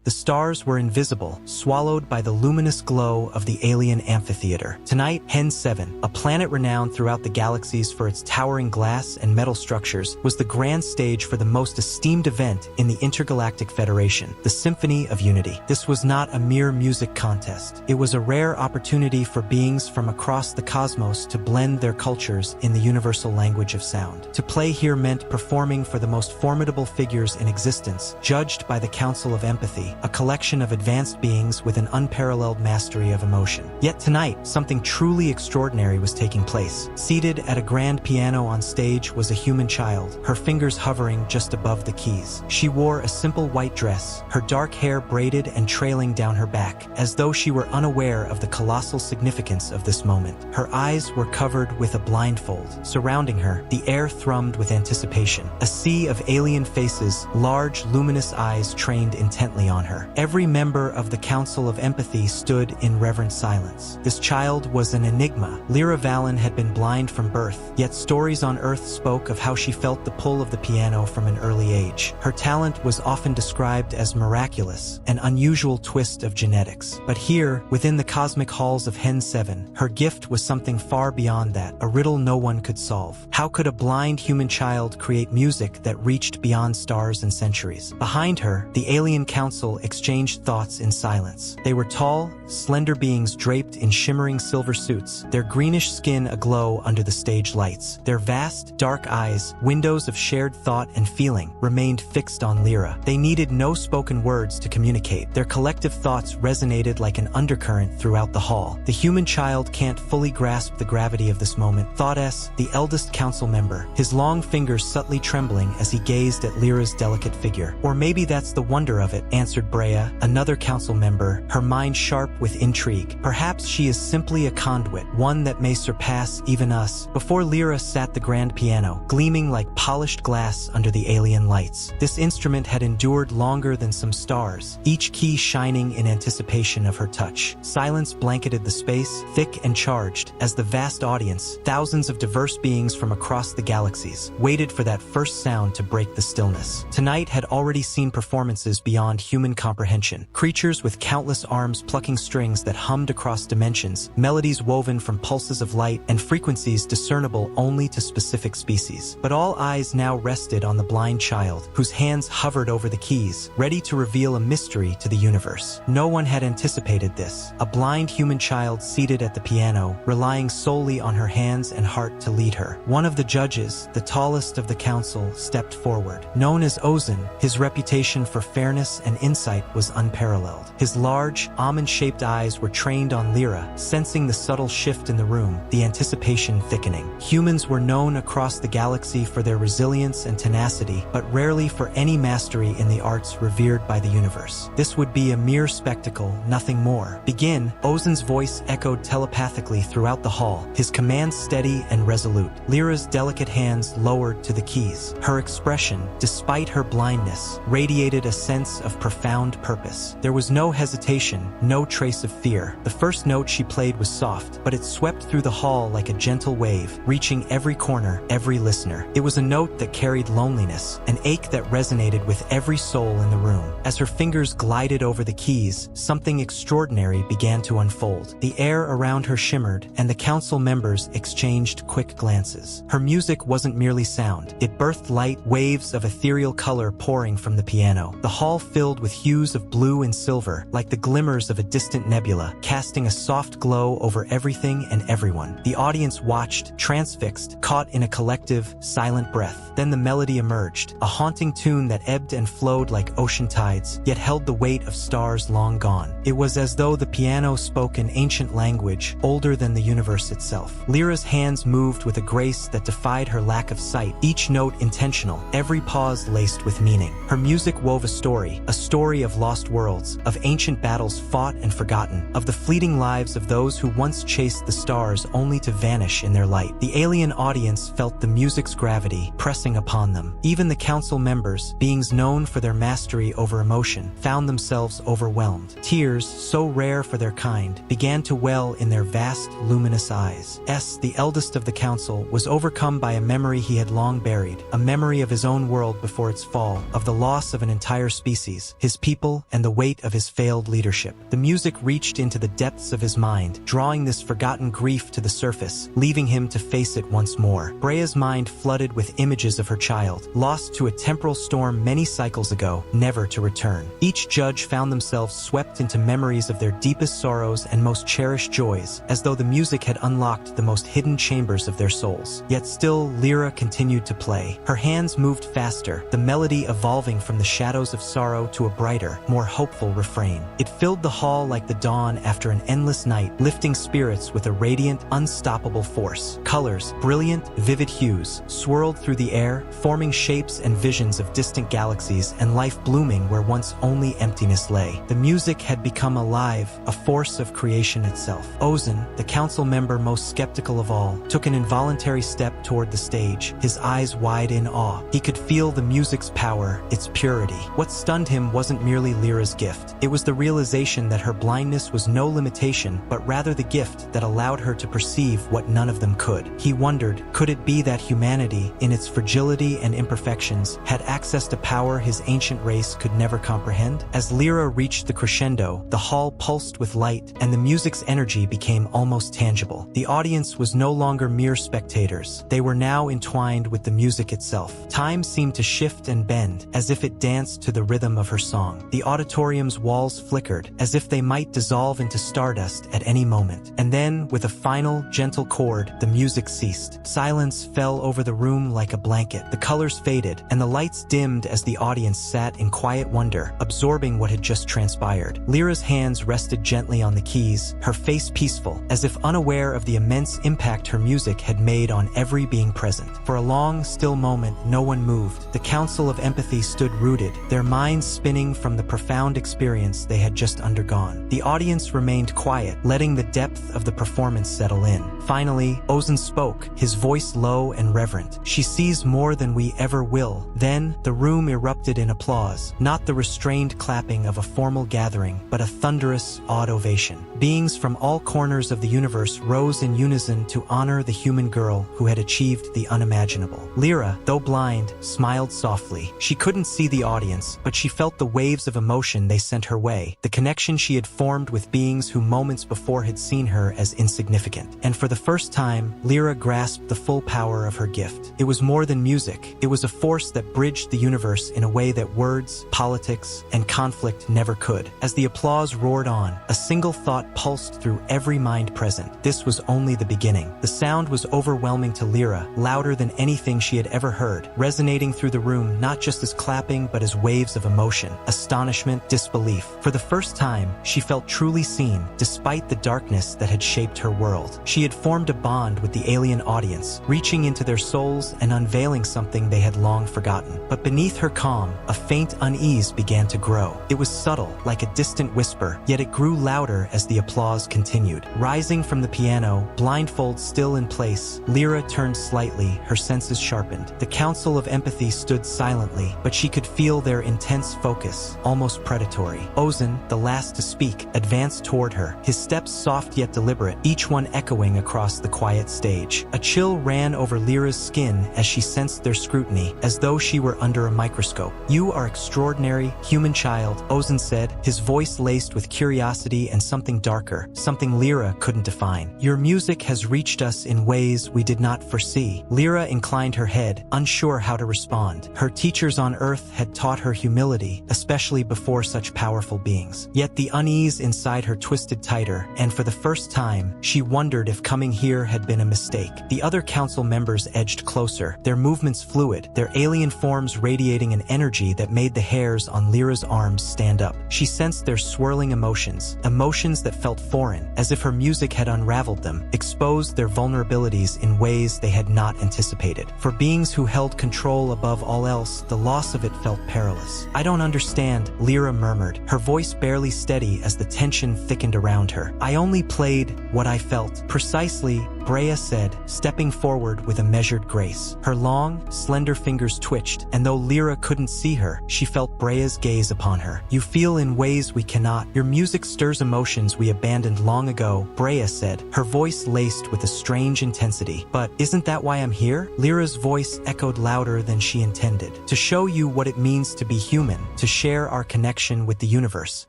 The stars were invisible, swallowed by the luminous glow of the alien amphitheater. Tonight, Hen 7, a planet renowned throughout the galaxies for its towering glass and metal structures, was the grand stage for the most esteemed event in the Intergalactic Federation, the Symphony of Unity. This was not a mere music contest. It was a rare opportunity for beings from across the cosmos to blend their cultures in the universal language of sound. To play here meant performing for the most formidable figures in existence, judged by the Council of Empathy, a collection of advanced beings with an unparalleled mastery of emotion. Yet tonight, something truly extraordinary was taking place. Seated at a grand piano on stage was a human child, her fingers hovering just above the keys. She wore a simple white dress, her dark hair braided and trailing down her back, as though she were unaware of the colossal significance of this moment. Her eyes were covered with a blindfold. Surrounding her, the air thrummed with anticipation. A sea of alien faces, large, luminous eyes trained intently on her. Every member of the Council of Empathy stood in reverent silence. This child was an enigma. Lyra Valen had been blind from birth, yet stories on Earth spoke of how she felt the pull of the piano from an early age. Her talent was often described as miraculous, an unusual twist of genetics. But here, within the cosmic halls of Hen 7, her gift was something far beyond that, a riddle no one could solve. How could a blind human child create music that reached beyond stars and centuries? Behind her, the alien council exchanged thoughts in silence. They were tall, slender beings draped in shimmering silver suits, their greenish skin aglow under the stage lights. Their vast, dark eyes, windows of shared thought and feeling, remained fixed on Lyra. They needed no spoken words to communicate. Their collective thoughts resonated like an undercurrent throughout the hall. The human child can't fully grasp the gravity of this moment, thought S, the eldest council member, his long fingers subtly trembling as he gazed at Lyra's delicate figure. Or maybe that's the wonder of it, answered Brea, another council member, her mind sharp with intrigue. Perhaps she is simply a conduit, one that may surpass even us. Before Lyra sat the grand piano, gleaming like polished glass under the alien lights. This instrument had endured longer than some stars, each key shining in anticipation of her touch. Silence blanketed the space, thick and charged, as the vast audience, thousands of diverse beings from across the galaxies, waited for that first sound to break the stillness. Tonight had already seen performances beyond human comprehension. Creatures with countless arms plucking strings that hummed across dimensions, melodies woven from pulses of light, and frequencies discernible only to specific species. But all eyes now rested on the blind child, whose hands hovered over the keys, ready to reveal a mystery to the universe. No one had anticipated this. A blind human child seated at the piano, relying solely on her hands and heart to lead her. One of the judges, the tallest of the council, stepped forward. Known as Ozan, his reputation for fairness and insight was unparalleled. His large, almond-shaped eyes were trained on Lyra, sensing the subtle shift in the room, the anticipation thickening. Humans were known across the galaxy for their resilience and tenacity, but rarely for any mastery in the arts revered by the universe. This would be a mere spectacle, nothing more. Begin, Ozan's voice echoed telepathically throughout the hall, his commands steady and resolute. Lyra's delicate hands lowered to the keys. Her expression, despite her blindness, radiated a sense of profound purpose. There was no hesitation, no trace of fear. The first note she played was soft, but it swept through the hall like a gentle wave, reaching every corner, every listener. It was a note that carried loneliness, an ache that resonated with every soul in the room. As her fingers glided over the keys, something extraordinary began to unfold. The air around her shimmered, and the council members exchanged quick glances. Her music wasn't merely sound. It birthed light, waves of ethereal color pouring from the piano. The hall filled with hues of blue and silver, like the glimmers of a distant nebula, casting a soft glow over everything and everyone. The audience watched, transfixed, caught in a collective, silent breath. Then the melody emerged, a haunting tune that ebbed and flowed like ocean tides, yet held the weight of stars long gone. It was as though the piano spoke an ancient language, older than the universe itself. Lyra's hands moved with a grace that defied her lack of sight, each note intentional, every pause laced with meaning. Her music wove a story of lost worlds, of ancient battles fought and forgotten, of the fleeting lives of those who once chased the stars only to vanish in their light. The alien audience felt the music's gravity pressing upon them. Even the council members, beings known for their mastery over emotion, found themselves overwhelmed. Tears, so rare for their kind, began to well in their vast, luminous eyes. The eldest of the council, was overcome by a memory he had long buried, a memory of his own world before its fall, of the loss of an entire species. His his people and the weight of his failed leadership. The music reached into the depths of his mind, drawing this forgotten grief to the surface, leaving him to face it once more. Brea's mind flooded with images of her child, lost to a temporal storm many cycles ago, never to return. Each judge found themselves swept into memories of their deepest sorrows and most cherished joys, as though the music had unlocked the most hidden chambers of their souls. Yet still, Lyra continued to play. Her hands moved faster, the melody evolving from the shadows of sorrow to a brighter, more hopeful refrain. It filled the hall like the dawn after an endless night, lifting spirits with a radiant, unstoppable force. Colors, brilliant, vivid hues, swirled through the air, forming shapes and visions of distant galaxies and life blooming where once only emptiness lay. The music had become alive, a force of creation itself. Ozan, the council member most skeptical of all, took an involuntary step toward the stage, his eyes wide in awe. He could feel the music's power, its purity. What stunned him wasn't merely Lyra's gift. It was the realization that her blindness was no limitation, but rather the gift that allowed her to perceive what none of them could. He wondered, could it be that humanity, in its fragility and imperfections, had access to power his ancient race could never comprehend? As Lyra reached the crescendo, the hall pulsed with light, and the music's energy became almost tangible. The audience was no longer mere spectators. They were now entwined with the music itself. Time seemed to shift and bend, as if it danced to the rhythm of her song. The auditorium's walls flickered, as if they might dissolve into stardust at any moment. And then, with a final, gentle chord, the music ceased. Silence fell over the room like a blanket. The colors faded, and the lights dimmed as the audience sat in quiet wonder, absorbing what had just transpired. Lyra's hands rested gently on the keys, her face peaceful, as if unaware of the immense impact her music had made on every being present. For a long, still moment, no one moved. The Council of Empathy stood rooted, their minds spinning from the profound experience they had just undergone. The audience remained quiet, letting the depth of the performance settle in. Finally, Ozan spoke, his voice low and reverent. "She sees more than we ever will." Then, the room erupted in applause, not the restrained clapping of a formal gathering, but a thunderous, awed ovation. Beings from all corners of the universe rose in unison to honor the human girl who had achieved the unimaginable. Lyra, though blind, smiled softly. She couldn't see the audience, but she felt the waves of emotion they sent her way, the connection she had formed with beings who moments before had seen her as insignificant. And for the first time, Lyra grasped the full power of her gift. It was more than music. It was a force that bridged the universe in a way that words, politics, and conflict never could. As the applause roared on, a single thought pulsed through every mind present. This was only the beginning. The sound was overwhelming to Lyra, louder than anything she had ever heard, resonating through the room not just as clapping but as waves of emotion, astonishment, disbelief. For the first time, she felt truly seen, despite the darkness that had shaped her world. She had formed a bond with the alien audience, reaching into their souls and unveiling something they had long forgotten. But beneath her calm, a faint unease began to grow. It was subtle, like a distant whisper, yet it grew louder as the applause continued. Rising from the piano, blindfold still in place, Lyra turned slightly, her senses sharpened. The Council of Empathy stood silently, but she could feel their intense focus, almost predatory. Ozan, the last to speak, advanced toward her, his steps soft yet deliberate, each one echoing across the quiet stage. A chill ran over Lyra's skin as she sensed their scrutiny, as though she were under a microscope. "You are extraordinary, human child," Ozan said, his voice laced with curiosity and something darker, something Lyra couldn't define. "Your music has reached us in ways we did not foresee." Lyra inclined her head, unsure how to respond. Her teachers on Earth had taught her humility, especially before such powerful beings. Yet the unease inside her twisted tighter, and for the first time, she wondered if coming here had been a mistake. The other council members edged closer, their movements fluid, their alien forms radiating an energy that made the hairs on Lyra's arms stand up. She sensed their swirling emotions, emotions that felt foreign, as if her music had unraveled them, exposed their vulnerabilities in ways they had not anticipated. For beings who held control above all else, the loss of it felt perilous. "I don't understand," Lyra murmured, her voice barely steady as the tension thickened around her. "I only played what I felt. Precisely Brea said, stepping forward with a measured grace. Her long, slender fingers twitched, and though Lyra couldn't see her, she felt Brea's gaze upon her. You feel in ways we cannot. Your music stirs emotions we abandoned long ago, Brea said, her voice laced with a strange intensity. But isn't that why I'm here? Lyra's voice echoed louder than she intended. To show you what it means to be human, to share our connection with the universe.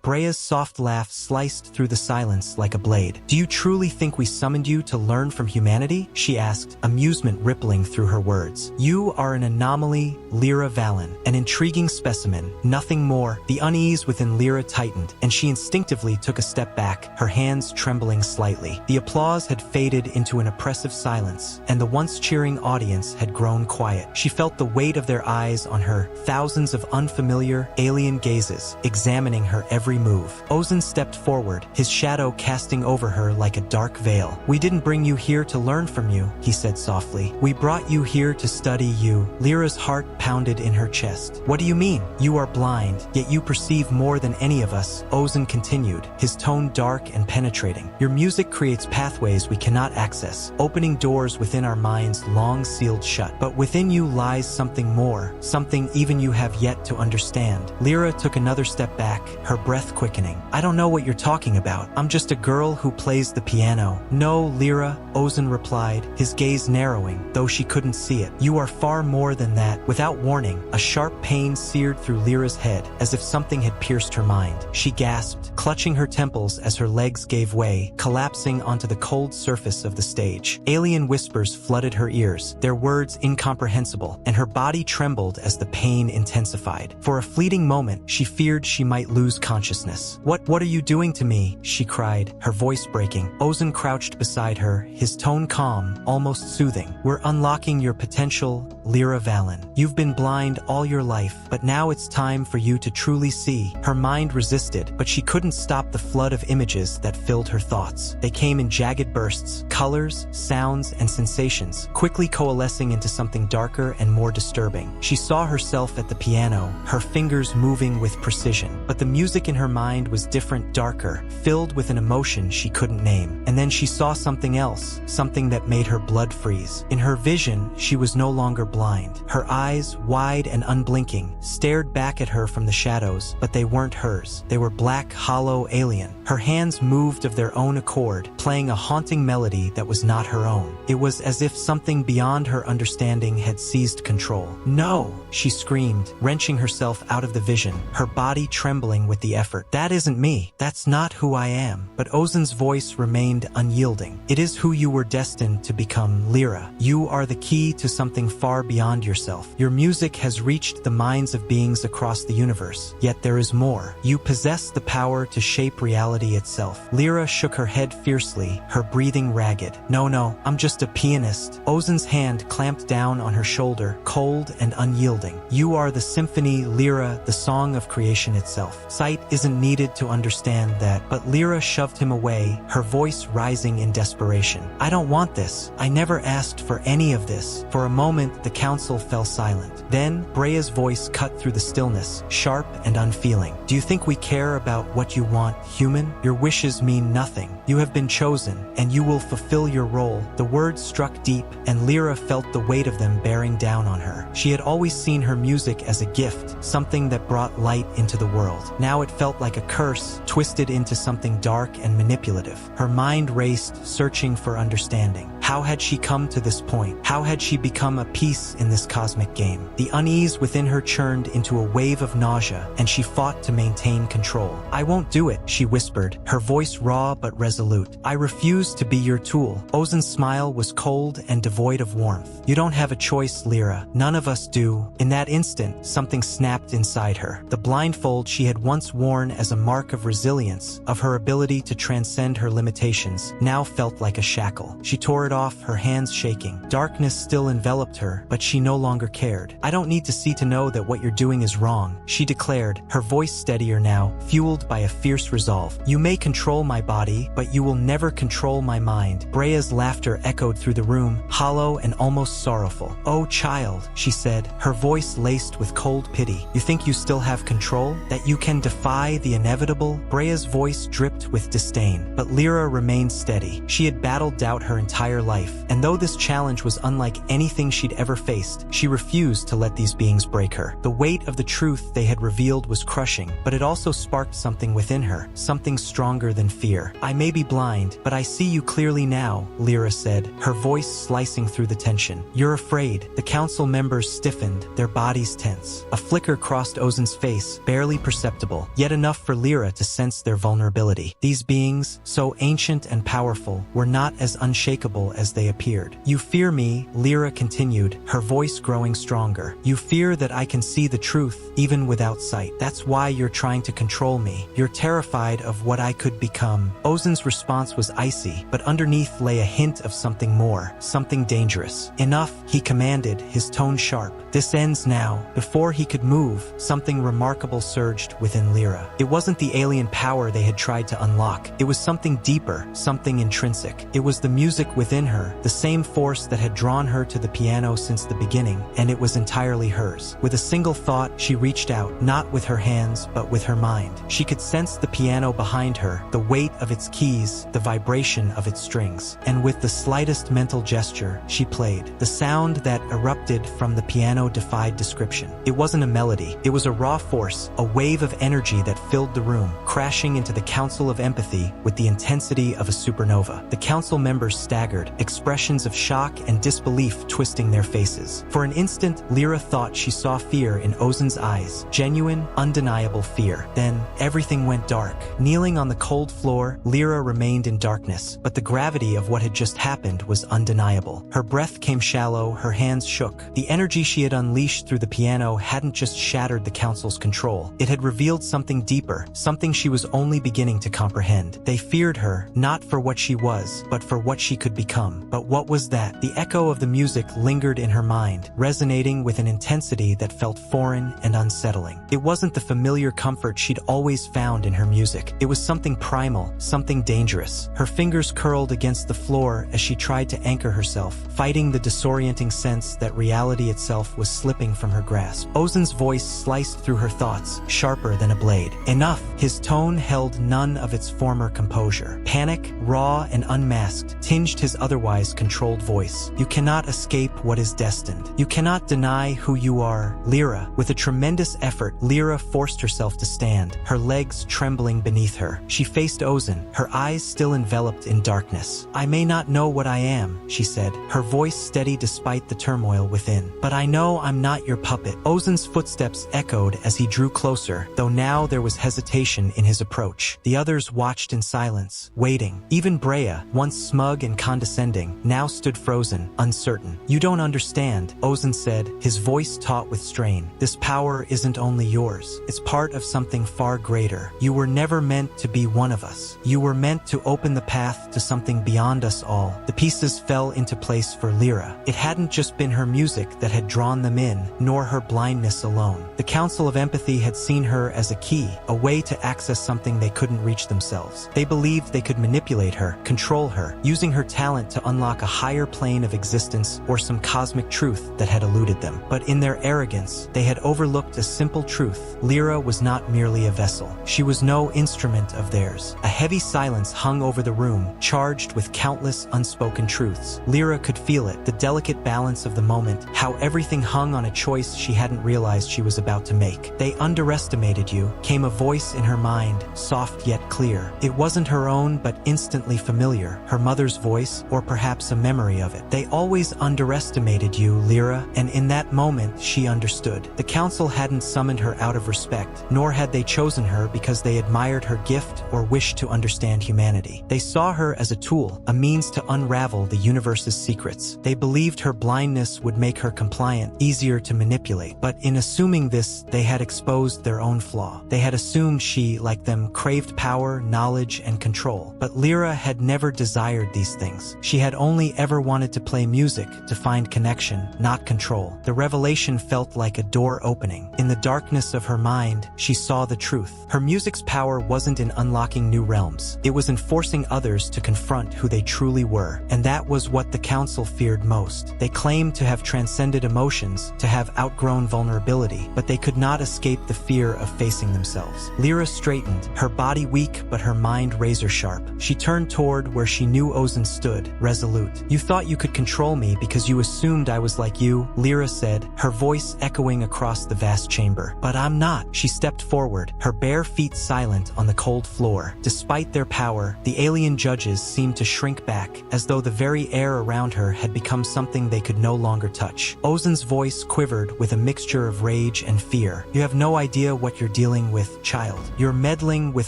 Brea's soft laugh sliced through the silence like a blade. Do you truly think we summoned you to learn from humanity? She asked, amusement rippling through her words. You are an anomaly, Lyra Valen, an intriguing specimen, nothing more. The unease within Lyra tightened, and she instinctively took a step back, her hands trembling slightly. The applause had faded into an oppressive silence, and the once cheering audience had grown quiet. She felt the weight of their eyes on her, thousands of unfamiliar, alien gazes, examining her every move. Ozen stepped forward, his shadow casting over her like a dark veil. We didn't bring you here to learn from you, he said softly. We brought you here to study you. Lyra's heart pounded in her chest. What do you mean? You are blind, yet you perceive more than any of us, Ozen continued, his tone dark and penetrating. Your music creates pathways we cannot access, opening doors within our minds long sealed shut. But within you lies something more, something even you have yet to understand. Lyra took another step back, her breath quickening. I don't know what you're talking about. I'm just a girl who plays the piano. No, Lyra, Ozen replied, his gaze narrowing, though she couldn't see it. You are far more than that. Without warning, a sharp pain seared through Lyra's head, as if something had pierced her mind. She gasped, clutching her temples as her legs gave way, collapsing onto the cold surface of the stage. Alien whispers flooded her ears, their words incomprehensible, and her body trembled as the pain intensified. For a fleeting moment, she feared she might lose consciousness. What are you doing to me? She cried, her voice breaking. Ozen crouched beside her, his tone calm, almost soothing. We're unlocking your potential, Lyra Valen. You've been blind all your life, but now it's time for you to truly see. Her mind resisted, but she couldn't stop the flood of images that filled her thoughts. They came in jagged bursts, colors, sounds, and sensations, quickly coalescing into something darker and more disturbing. She saw herself at the piano, her fingers moving with precision, but the music in her mind was different, darker, filled with an emotion she couldn't name. And then she saw something else, something that made her blood freeze. In her vision, she was no longer blind. Her eyes, wide and unblinking, stared back at her from the shadows, but they weren't hers. They were black, hollow, alien. Her hands moved of their own accord, playing a haunting melody that was not her own. It was as if something beyond her understanding had seized control. No, she screamed, wrenching herself out of the vision, her body trembling with the effort. That isn't me. That's not who I am. But Ozen's voice remained unyielding. It is who you were destined to become, Lyra. You are the key to something far beyond yourself. Your music has reached the minds of beings across the universe. Yet there is more. You possess the power to shape reality itself. Lyra shook her head fiercely, her breathing ragged. No, I'm just a pianist. Ozen's hand clamped down on her shoulder, cold and unyielding. You are the symphony, Lyra, the song of creation itself. Sight isn't needed to understand that, but Lyra shoved him away, her voice rising in desperation. I don't want this. I never asked for any of this. For a moment, the council fell silent. Then, Brea's voice cut through the stillness, sharp and unfeeling. Do you think we care about what you want, human? Your wishes mean nothing. You have been chosen, and you will fulfill your role. The words struck deep, and Lyra felt the weight of them bearing down on her. She had always seen her music as a gift, something that brought light into the world. Now it felt like a curse, twisted into something dark and manipulative. Her mind raced, searching for understanding. How had she come to this point? How had she become a piece in this cosmic game? The unease within her churned into a wave of nausea, and she fought to maintain control. I won't do it, she whispered, her voice raw but resolute. I refuse to be your tool. Ozen's smile was cold and devoid of warmth. You don't have a choice, Lyra. None of us do. In that instant, something snapped inside her. The blindfold she had once worn as a mark of resilience, of her ability to transcend her limitations, now felt like a shackle. She tore it off, her hands shaking. Darkness still enveloped her, but she no longer cared. I don't need to see to know that what you're doing is wrong, she declared, her voice steadier now, fueled by a fierce resolve. You may control my body, but you will never control my mind. Brea's laughter echoed through the room, hollow and almost sorrowful. Oh, child, she said, her voice laced with cold pity. You think you still have control? That you can defy the inevitable? Brea's voice dripped with disdain, but Lyra remained steady. She had battled doubt her entire life, life. And though this challenge was unlike anything she'd ever faced, she refused to let these beings break her. The weight of the truth they had revealed was crushing, but it also sparked something within her, something stronger than fear. "I may be blind, but I see you clearly now," Lyra said, her voice slicing through the tension. "You're afraid." The council members stiffened, their bodies tense. A flicker crossed Ozen's face, barely perceptible, yet enough for Lyra to sense their vulnerability. These beings, so ancient and powerful, were not as unshakable as they appeared. "You fear me," Lyra continued, her voice growing stronger. "You fear that I can see the truth, even without sight. That's why you're trying to control me. You're terrified of what I could become." Ozen's response was icy, but underneath lay a hint of something more, something dangerous. "Enough," he commanded, his tone sharp. "This ends now." Before he could move, something remarkable surged within Lyra. It wasn't the alien power they had tried to unlock. It was something deeper, something intrinsic. It was the music within her, the same force that had drawn her to the piano since the beginning, and it was entirely hers. With a single thought, she reached out, not with her hands, but with her mind. She could sense the piano behind her, the weight of its keys, the vibration of its strings. And with the slightest mental gesture, she played. The sound that erupted from the piano defied description. It wasn't a melody. It was a raw force, a wave of energy that filled the room, crashing into the Council of Empathy with the intensity of a supernova. The council members staggered, expressions of shock and disbelief twisting their faces. For an instant, Lyra thought she saw fear in Ozen's eyes, genuine, undeniable fear. Then, everything went dark. Kneeling on the cold floor, Lyra remained in darkness, but the gravity of what had just happened was undeniable. Her breath came shallow, her hands shook. The energy she had unleashed through the piano hadn't just shattered the council's control. It had revealed something deeper, something she was only beginning to comprehend. They feared her, not for what she was, but for what she could become. But what was that? The echo of the music lingered in her mind, resonating with an intensity that felt foreign and unsettling. It wasn't the familiar comfort she'd always found in her music. It was something primal, something dangerous. Her fingers curled against the floor as she tried to anchor herself, fighting the disorienting sense that reality itself was slipping from her grasp. Ozen's voice sliced through her thoughts, sharper than a blade. "Enough!" His tone held none of its former composure. Panic, raw and unmasked, tinged his otherwise controlled voice. "You cannot escape what is destined. You cannot deny who you are." Lyra, with a tremendous effort, Lyra forced herself to stand, her legs trembling beneath her. She faced Ozen, her eyes still enveloped in darkness. "I may not know what I am," she said, her voice steady despite the turmoil within. "But I know I'm not your puppet." Ozen's footsteps echoed as he drew closer, though now there was hesitation in his approach. The others watched in silence, waiting. Even Brea, once smug and condescending, now stood frozen, uncertain. "You don't understand," Ozen said, his voice taut with strain. "This power isn't only yours. It's part of something far greater. You were never meant to be one of us. You were meant to open the path to something beyond us all." The pieces fell into place for Lyra. It hadn't just been her music that had drawn them in, nor her blindness alone. The Council of Empathy had seen her as a key, a way to access something they couldn't reach themselves. They believed they could manipulate her, control her, using her talent to unlock a higher plane of existence or some cosmic truth that had eluded them. But in their arrogance, they had overlooked a simple truth. Lyra was not merely a vessel. She was no instrument of theirs. A heavy silence hung over the room, charged with countless unspoken truths. Lyra could feel it, the delicate balance of the moment, how everything hung on a choice she hadn't realized she was about to make. "They underestimated you," came a voice in her mind, soft yet clear. It wasn't her own, but instantly familiar, her mother's voice, or perhaps a memory of it. "They always underestimated you, Lyra," and in that moment she understood. The council hadn't summoned her out of respect, nor had they chosen her because they admired her gift or wished to understand humanity. They saw her as a tool, a means to unravel the universe's secrets. They believed her blindness would make her compliant, easier to manipulate. But in assuming this, they had exposed their own flaw. They had assumed she, like them, craved power, knowledge, and control. But Lyra had never desired these things. She had only ever wanted to play music, to find connection, not control. The revelation felt like a door opening. In the darkness of her mind, she saw the truth. Her music's power wasn't in unlocking new realms. It was in forcing others to confront who they truly were. And that was what the council feared most. They claimed to have transcended emotion emotions, to have outgrown vulnerability, but they could not escape the fear of facing themselves. Lyra straightened, her body weak but her mind razor-sharp. She turned toward where she knew Ozen stood, resolute. "You thought you could control me because you assumed I was like you," Lyra said, her voice echoing across the vast chamber. "But I'm not." She stepped forward, her bare feet silent on the cold floor. Despite their power, the alien judges seemed to shrink back, as though the very air around her had become something they could no longer touch. Ozen's voice quivered with a mixture of rage and fear. "You have no idea what you're dealing with, child. You're meddling with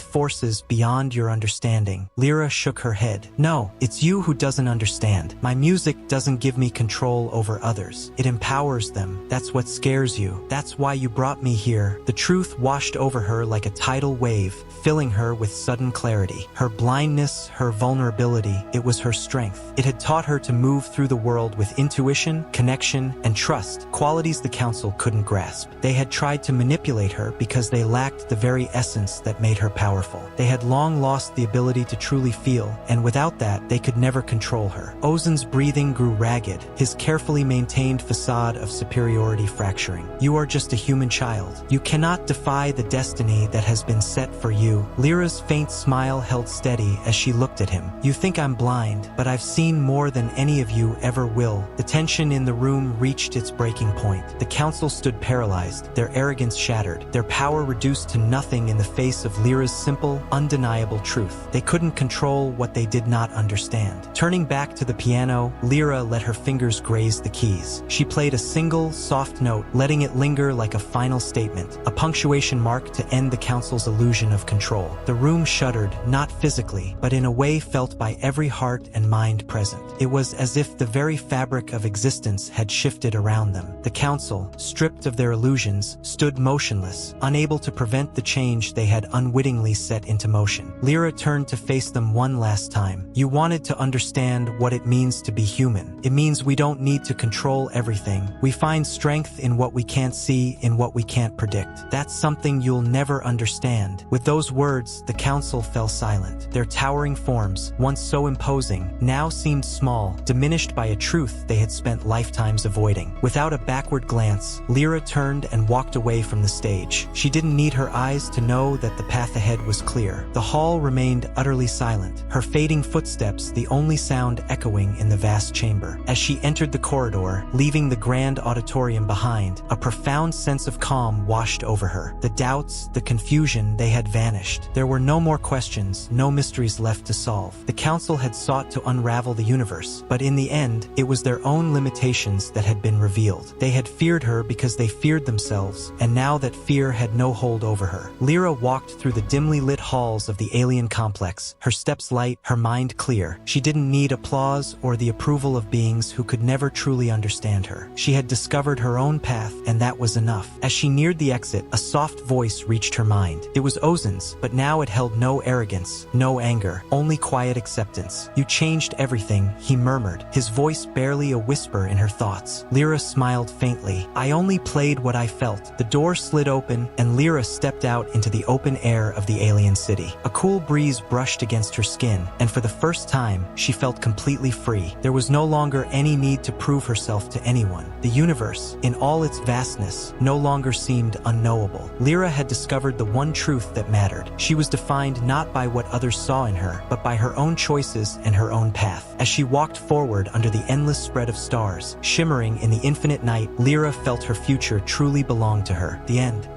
forces beyond your understanding." Lyra shook her head. "No, it's you who doesn't understand. My music doesn't give me control over others. It empowers them. That's what scares you. That's why you brought me here." The truth washed over her like a tidal wave, filling her with sudden clarity. Her blindness, her vulnerability, it was her strength. It had taught her to move through the world with intuition, connection, and trust, qualities the council couldn't grasp. They had tried to manipulate her because they lacked the very essence that made her powerful. They had long lost the ability to truly feel, and without that, they could never control her. Ozen's breathing grew ragged, his carefully maintained facade of superiority fracturing. "You are just a human child. You cannot defy the destiny that has been set for you." Lyra's faint smile held steady as she looked at him. "You think I'm blind, but I've seen more than any of you ever will." The tension in the room reached its breaking point. The council stood paralyzed, their arrogance shattered, their power reduced to nothing in the face of Lyra's simple, undeniable truth. They couldn't control what they did not understand. Turning back to the piano, Lyra let her fingers graze the keys. She played a single, soft note, letting it linger like a final statement, a punctuation mark to end the council's illusion of control. The room shuddered, not physically, but in a way felt by every heart and mind present. It was as if the very fabric of existence had shifted around them. The council, stripped of their illusions, stood motionless, unable to prevent the change they had unwittingly set into motion. Lyra turned to face them one last time. "You wanted to understand what it means to be human. It means we don't need to control everything. We find strength in what we can't see, in what we can't predict. That's something you'll never understand." With those words, the council fell silent. Their towering forms, once so imposing, now seemed small, diminished by a truth they had spent lifetimes avoiding. Without a backward glance, Lyra turned and walked away from the stage. She didn't need her eyes to know that the path ahead was clear. The hall remained utterly silent, her fading footsteps the only sound echoing in the vast chamber. As she entered the corridor, leaving the grand auditorium behind, a profound sense of calm washed over her. The doubts, the confusion, they had vanished. There were no more questions, no mysteries left to solve. The council had sought to unravel the universe, but in the end, it was their own limitations that had been revealed. They had feared her because they feared themselves, and now that fear had no hold over her. Lyra walked through the dimly lit halls of the alien complex, her steps light, her mind clear. She didn't need applause or the approval of beings who could never truly understand her. She had discovered her own path, and that was enough. As she neared the exit, a soft voice reached her mind. It was Ozen's, but now it held no arrogance, no anger, only quiet acceptance. "You changed everything," he murmured, his voice barely a whisper in her thoughts. Lyra smiled faintly. "I only played what I felt." The door slid open, and Lyra stepped out into the open air of the alien city. A cool breeze brushed against her skin, and for the first time, she felt completely free. There was no longer any need to prove herself to anyone. The universe, in all its vastness, no longer seemed unknowable. Lyra had discovered the one truth that mattered. She was defined not by what others saw in her, but by her own choices and her own path. As she walked forward under the endless spread of stars, shimmering in the infinite night, Lyra felt her future truly belonged to her. The end.